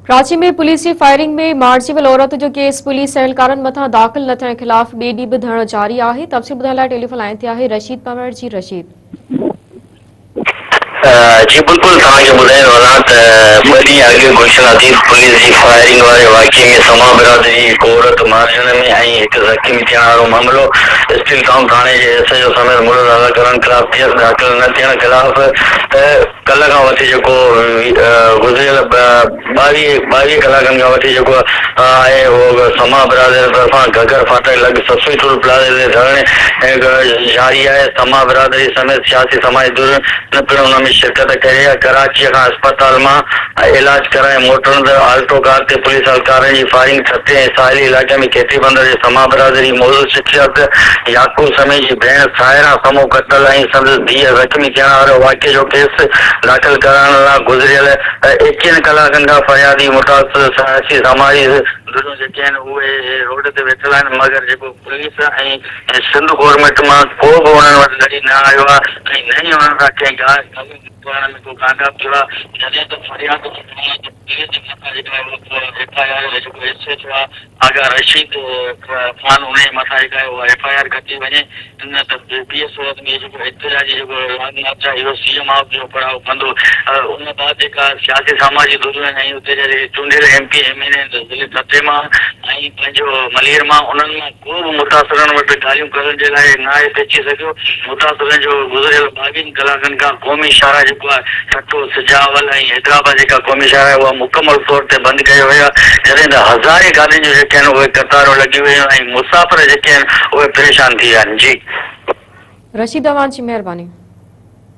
कराची में पुलिस की फायरिंग में मार्जिबल औरत जो केस पुलिस एहलकारनि मथां दाख़िल न थियण ख़िलाफ़ ॿिए ॾींहुं बि धरणो जारी आहे। तफ़सील ॿुधाइण लाइ टेलीफोन लाइन ते आहे रशीद पंवर। जी रशीद। जी बिल्कुल तव्हांखे ॿुधाइण वञा त ॿ ॾींहं अॻु गुलशन अजीज पुलिस जी फायरिंग वारे वाक़े में समा बिरादरी जी हिकु औरत मारिजण में ऐं हिकु ज़ख़्मी थियण वारो मामिलो स्टील टाउन थाणे जे एसएचओ समेत मुलज़ अदाकरनि ख़िलाफ़ केस दाख़िल न थियण ख़िलाफ़ कल्ह खां वठी जेको गुज़िरियल 22 कलाकनि खां वठी जेको आहे उहो समा बिरादरी तरफ़ां घगर फाटक लॻ ससुई प्लाज़े ते धरणे जारी आहे। समा बिरादरी समेत सियासी समाजी दूर न पिणु हुन में शिरकत करे कराची खां अस्पताल मां इलाज कराए मोटंदड़ आल्टो कार ते पुलिस एहलकारनि जी फायरिंग छते ऐं साहिली इलाइक़े में खेती बंदर जे समा बिरादरी मौजूद शख्सियत याकूब समेत जी भेण साहिरा समूह कतल ऐं संदसि धीअ ज़ख़्मी थियण वारे वाक़े जो केस दाख़िल कराइण लाइ गुज़िरियल 21 कलाकनि खां फरियादी मुतासिर सियासी समाजी दुनिया जेके आहिनि उहे रोड ते वेठल आहिनि, मगर जेको पुलिस ऐं सिंध गवर्नमेंट मां को बि उन्हनि वटि लड़ी न आयो आहे ऐं न ई उन्हनि सां कंहिं ॻाल्हि करण में को कामयाब थियो आहे। जॾहिं त फरियाद जेको एसएचओ आहे आगा रशीद ख़ान उन जे मथां जेका आहे उहा एफआईआर कटी वञे न त ॿी सूरत में जेको एतिराजी जेको राजनाथ आहे इहो सीएम ऑफ जो पड़ाव कंदो। उन बाद जेका सियासी समाजी दूरियूं आहिनि ऐं उते जे चूंडियल एमपी एमएलए ज़िले सते मां ऐं पंहिंजो मलीर मां उन्हनि मां को बि मुतासिरनि वटि ॻाल्हियूं करण जे लाइ न आहे पइजी सघियो। मुतासिरनि जो गुज़िरियल 22 कलाकनि खां क़ौमी शाहरा जेको आहे ठटो सिजावल ऐं हैदराबाद जेका क़ौमी शाहरा आहे उहा मुकमल तौर ते बंदि कयो विया, जॾहिं त हज़ारे गाॾियुनि जो जेके आहिनि उहे कतारूं लॻी वियूं ऐं मुसाफ़िर जेके आहिनि उहे परेशान थी विया आहिनि। जी रशीद, तव्हांजी महिरबानी।